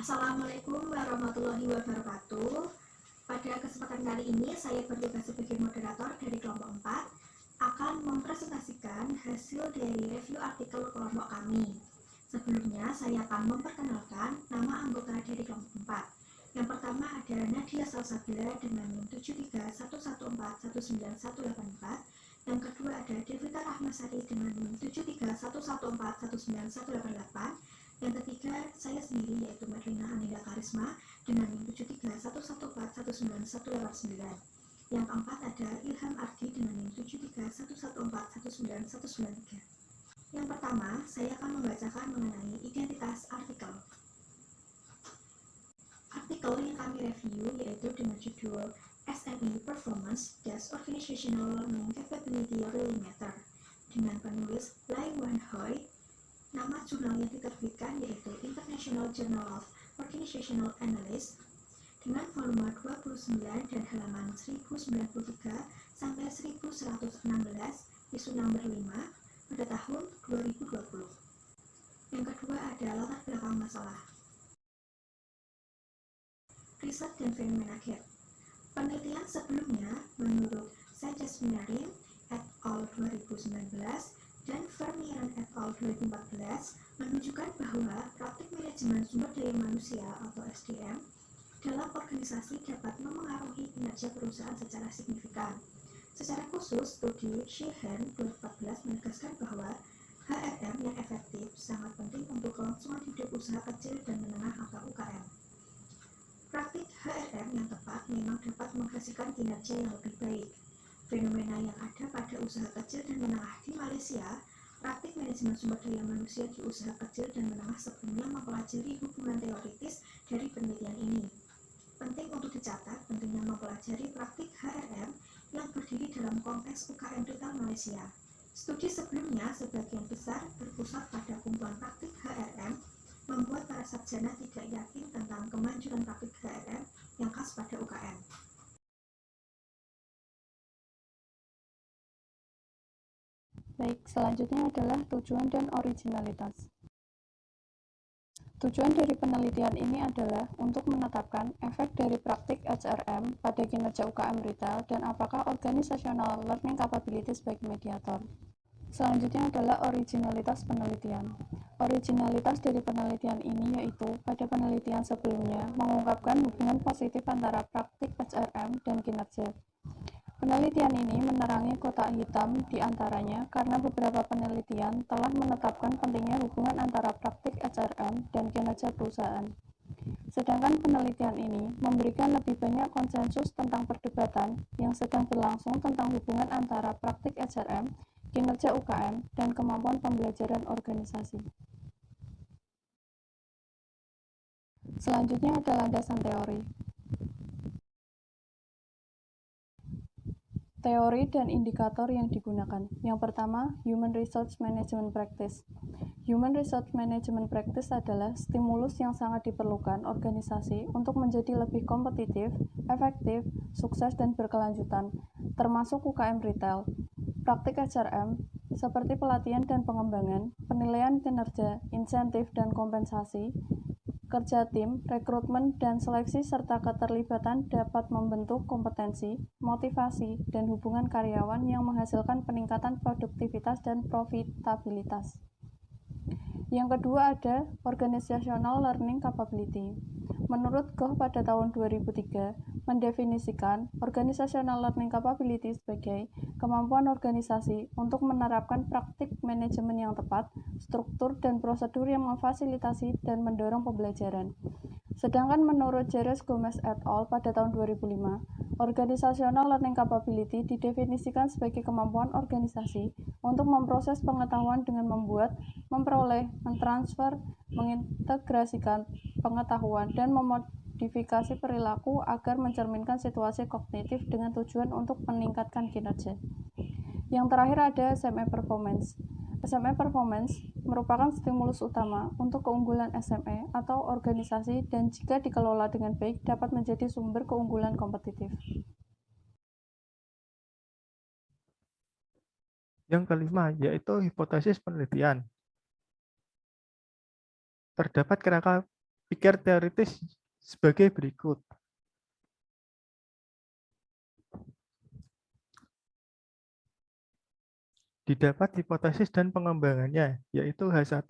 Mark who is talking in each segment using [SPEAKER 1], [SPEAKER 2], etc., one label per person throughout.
[SPEAKER 1] Assalamualaikum warahmatullahi wabarakatuh. Pada kesempatan kali ini, saya bertugas sebagai moderator dari kelompok 4 akan mempresentasikan hasil dari review artikel kelompok kami. Sebelumnya, saya akan memperkenalkan nama anggota dari kelompok 4. Yang pertama ada Nadia Salsabila dengan NIM 73114191184. Yang kedua ada Devita Rahmasari dengan NIM 73114191188. Yang ketiga, saya sendiri yaitu Marlina Anila Karisma dengan NIM 73114191189. Yang keempat ada Ilham Ardi dengan NIM 73114191193. Yang pertama, saya akan membacakan mengenai identitas artikel. Artikel yang kami review yaitu dengan judul SME Performance Does Organizational Learning Capability Really Matter? Dengan penulis Lai Wan Hoi. Nama jurnal yang diterbitkan yaitu International Journal of Organizational Analysis dengan volume 29 dan halaman 1093 sampai 1116, isu nomor 5 pada tahun 2020. Yang kedua ada latar belakang masalah. Riset dan fenomena gap. Penelitian sebelumnya menurut Sanchez Minarin et al. 2019 dan Vermeeren et al. 2014 menunjukkan bahwa praktik manajemen sumber daya manusia atau SDM dalam organisasi dapat memengaruhi kinerja perusahaan secara signifikan. Secara khusus, studi Sheehan 2014 menegaskan bahwa HRM yang efektif sangat penting untuk kelangsungan hidup usaha kecil dan menengah atau UKM. Praktik HRM yang tepat memang dapat menghasilkan kinerja yang lebih baik. Fenomena yang ada pada usaha kecil dan menengah di Malaysia, praktik manajemen sumber daya manusia di usaha kecil dan menengah sebelumnya mempelajari hubungan teoritis dari penelitian ini. Penting untuk dicatat pentingnya mempelajari praktik HRM yang berdiri dalam konteks UKM retail Malaysia. Studi sebelumnya sebagian besar berpusat pada kumpulan praktik HRM, membuat para sarjana tidak yakin tentang kemajuan praktik HRM yang khas pada UKM.
[SPEAKER 2] Baik, selanjutnya adalah tujuan dan originalitas. Tujuan dari penelitian ini adalah untuk menetapkan efek dari praktik HRM pada kinerja UKM retail dan apakah organizational learning capability sebagai mediator. Selanjutnya adalah originalitas penelitian. Originalitas dari penelitian ini yaitu pada penelitian sebelumnya mengungkapkan hubungan positif antara praktik HRM dan kinerja. Penelitian ini menerangi kotak hitam di antaranya karena beberapa penelitian telah menetapkan pentingnya hubungan antara praktik HRM dan kinerja perusahaan. Sedangkan penelitian ini memberikan lebih banyak konsensus tentang perdebatan yang sedang berlangsung tentang hubungan antara praktik HRM, kinerja UKM, dan kemampuan pembelajaran organisasi. Selanjutnya ada landasan teori. Teori dan indikator yang digunakan. Yang pertama, Human Resource Management Practice. Human Resource Management Practice adalah stimulus yang sangat diperlukan organisasi untuk menjadi lebih kompetitif, efektif, sukses, dan berkelanjutan, termasuk UKM retail. Praktik HRM, seperti pelatihan dan pengembangan, penilaian kinerja, insentif, dan kompensasi, kerja tim, rekrutmen, dan seleksi serta keterlibatan dapat membentuk kompetensi, motivasi, dan hubungan karyawan yang menghasilkan peningkatan produktivitas dan profitabilitas. Yang kedua ada Organizational Learning Capability. Menurut Goh pada tahun 2003, mendefinisikan Organizational Learning Capability sebagai kemampuan organisasi untuk menerapkan praktik manajemen yang tepat, struktur dan prosedur yang memfasilitasi dan mendorong pembelajaran. Sedangkan menurut Jerez Gomez et al. Pada tahun 2005, Organizational Learning Capability didefinisikan sebagai kemampuan organisasi untuk memproses pengetahuan dengan membuat, memperoleh, mentransfer, mengintegrasikan pengetahuan, dan memodifikasi perilaku agar mencerminkan situasi kognitif dengan tujuan untuk meningkatkan kinerja. Yang terakhir ada SME Performance. SME Performance merupakan stimulus utama untuk keunggulan SME atau organisasi dan jika dikelola dengan baik dapat menjadi sumber keunggulan kompetitif.
[SPEAKER 3] Yang kelima yaitu hipotesis penelitian. Terdapat kerangka pikir teoritis sebagai berikut. Didapat hipotesis dan pengembangannya, yaitu H1,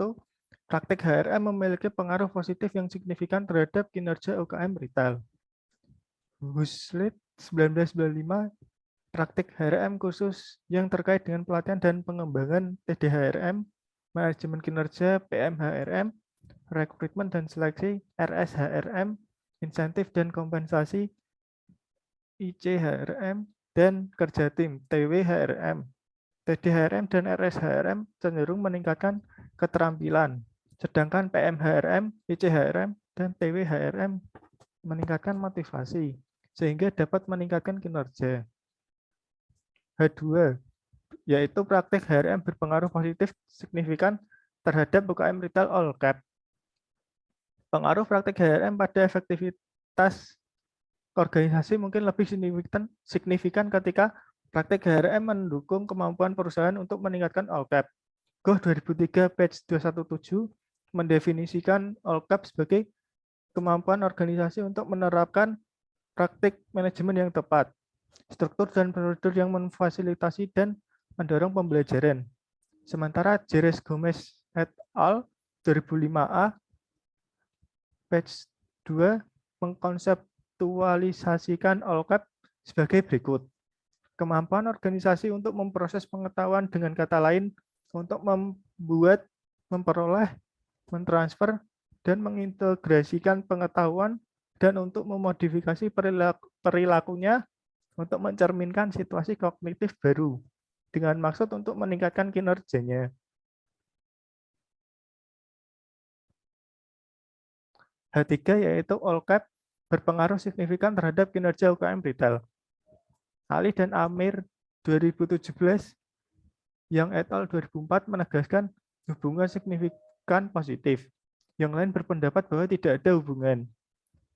[SPEAKER 3] praktik HRM memiliki pengaruh positif yang signifikan terhadap kinerja UKM retail. Husleit 1995, praktik HRM khusus yang terkait dengan pelatihan dan pengembangan TDHRM, manajemen kinerja PMHRM, rekrutmen dan seleksi RSHRM, insentif dan kompensasi ICHRM, dan kerja tim TWHRM. TDHRM dan RSHRM cenderung meningkatkan keterampilan, sedangkan PMHRM, ICHRM, dan TWHRM meningkatkan motivasi, sehingga dapat meningkatkan kinerja. H2, yaitu praktik HRM berpengaruh positif signifikan terhadap UKM retail all cap. Pengaruh praktik HRM pada efektivitas organisasi mungkin lebih signifikan ketika praktik HRM mendukung kemampuan perusahaan untuk meningkatkan all cap. Goh 2003 page 217 mendefinisikan all cap sebagai kemampuan organisasi untuk menerapkan praktik manajemen yang tepat, struktur dan prosedur yang memfasilitasi dan mendorong pembelajaran. Sementara Jerez Gomez et al. 2005a page 2 mengkonseptualisasikan all cap sebagai berikut. Kemampuan organisasi untuk memproses pengetahuan, dengan kata lain, untuk membuat, memperoleh, mentransfer, dan mengintegrasikan pengetahuan, dan untuk memodifikasi perilakunya untuk mencerminkan situasi kognitif baru, dengan maksud untuk meningkatkan kinerjanya. H3 yaitu all cap berpengaruh signifikan terhadap kinerja UKM retail. Ali dan Amir 2017 yang et al. 2004 menegaskan hubungan signifikan positif. Yang lain berpendapat bahwa tidak ada hubungan.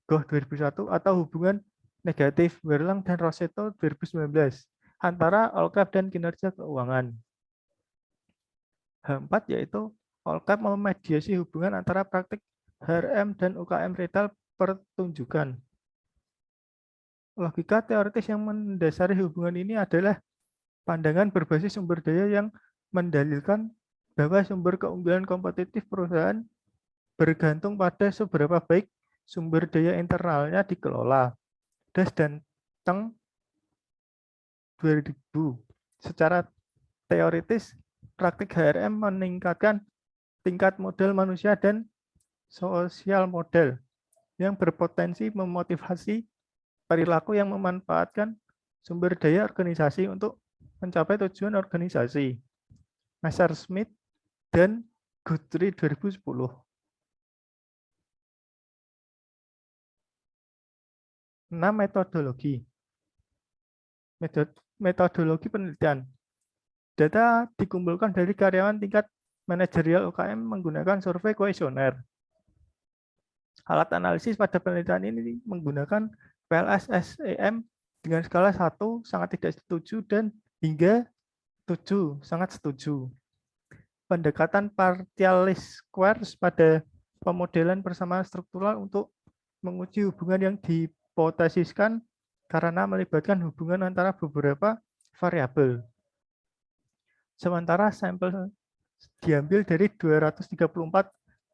[SPEAKER 3] Goh 2001 atau hubungan negatif Werlang dan Rosetto 2019 antara all cap dan kinerja keuangan. H4 yaitu all cap memediasi hubungan antara praktik HRM dan UKM retail pertunjukan. Logika teoritis yang mendasari hubungan ini adalah pandangan berbasis sumber daya yang mendalilkan bahwa sumber keunggulan kompetitif perusahaan bergantung pada seberapa baik sumber daya internalnya dikelola. Das dan Teng 2000. Secara teoritis, praktik HRM meningkatkan tingkat modal manusia dan sosial model yang berpotensi memotivasi perilaku yang memanfaatkan sumber daya organisasi untuk mencapai tujuan organisasi. Messerschmidt dan Guthrie 2010. Metodologi. Metodologi penelitian. Data dikumpulkan dari karyawan tingkat manajerial UKM menggunakan survei kuesioner. Alat analisis pada penelitian ini menggunakan PLS-SEM dengan skala 1 sangat tidak setuju dan hingga 7 sangat setuju. Pendekatan partialis squares pada pemodelan persamaan struktural untuk menguji hubungan yang dihipotesiskan karena melibatkan hubungan antara beberapa variabel. Sementara sampel diambil dari 234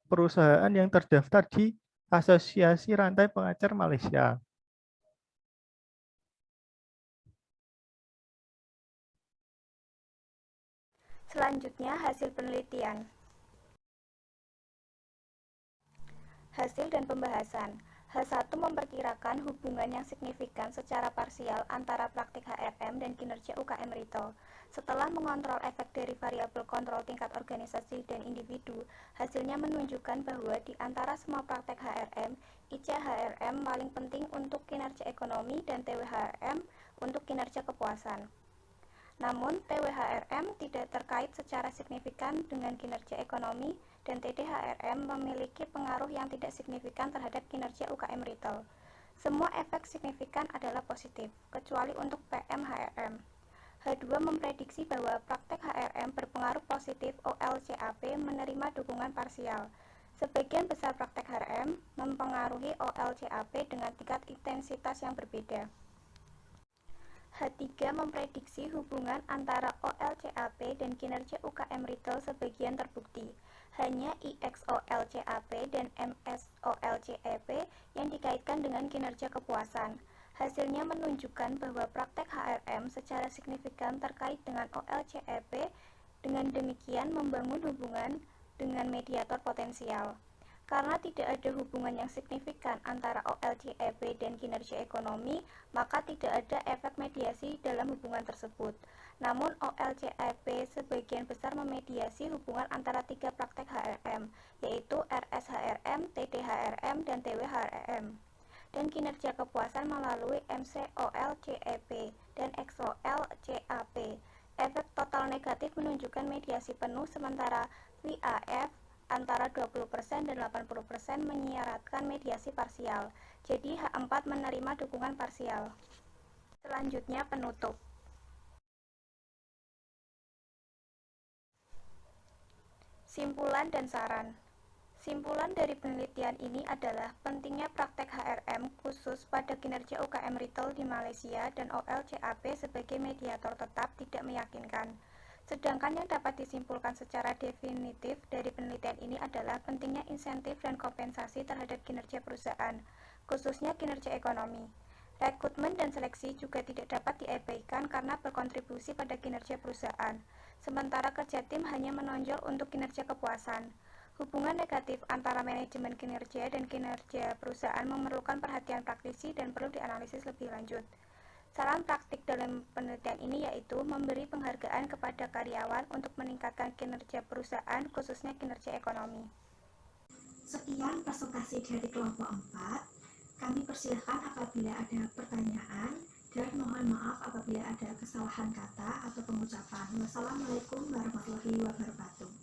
[SPEAKER 3] perusahaan yang terdaftar di Asosiasi Rantai Pengajar Malaysia.
[SPEAKER 4] Selanjutnya, hasil penelitian. Hasil dan pembahasan. H1 memperkirakan hubungan yang signifikan secara parsial antara praktik HRM dan kinerja UKM retail. Setelah mengontrol efek dari variabel kontrol tingkat organisasi dan individu, hasilnya menunjukkan bahwa di antara semua praktek HRM, ICHRM paling penting untuk kinerja ekonomi dan TWHRM untuk kinerja kepuasan. Namun, TWHRM tidak terkait secara signifikan dengan kinerja ekonomi dan TDHRM memiliki pengaruh yang tidak signifikan terhadap kinerja UKM retail. Semua efek signifikan adalah positif, kecuali untuk PMHRM. H2 memprediksi bahwa praktek HRM berpengaruh positif OLCAP menerima dukungan parsial. Sebagian besar praktek HRM mempengaruhi OLCAP dengan tingkat intensitas yang berbeda. H3 memprediksi hubungan antara OLCAP dan kinerja UKM Retail sebagian terbukti. Hanya IXOLCAP dan MSOLCAP yang dikaitkan dengan kinerja kepuasan. Hasilnya menunjukkan bahwa praktek HRM secara signifikan terkait dengan OLCAP, dengan demikian membangun hubungan dengan mediator potensial. Karena tidak ada hubungan yang signifikan antara OLCAP dan kinerja ekonomi, maka tidak ada efek mediasi dalam hubungan tersebut. Namun OLCAP sebagian besar memediasi hubungan antara tiga praktek HRM, yaitu RSHRM, TDHRM, dan TWHRM. Dan kinerja kepuasan melalui MCOLCAP dan XOLCAP. Efek total negatif menunjukkan mediasi penuh, sementara WAF antara 20% dan 80% menyiyaratkan mediasi parsial. Jadi H4 menerima dukungan parsial. Selanjutnya penutup. Simpulan dan saran. Simpulan dari penelitian ini adalah pentingnya praktek HRM khusus pada kinerja UKM Retail di Malaysia dan OLCAP sebagai mediator tetap tidak meyakinkan. Sedangkan yang dapat disimpulkan secara definitif dari penelitian ini adalah pentingnya insentif dan kompensasi terhadap kinerja perusahaan, khususnya kinerja ekonomi. Rekrutmen dan seleksi juga tidak dapat diabaikan karena berkontribusi pada kinerja perusahaan, sementara kerja tim hanya menonjol untuk kinerja kepuasan. Hubungan negatif antara manajemen kinerja dan kinerja perusahaan memerlukan perhatian praktisi dan perlu dianalisis lebih lanjut. Saran praktik dalam penelitian ini yaitu memberi penghargaan kepada karyawan untuk meningkatkan kinerja perusahaan, khususnya kinerja ekonomi.
[SPEAKER 1] Sekian presentasi dari kelompok 4. Kami persilahkan apabila ada pertanyaan dan mohon maaf apabila ada kesalahan kata atau pengucapan. Wassalamualaikum warahmatullahi wabarakatuh.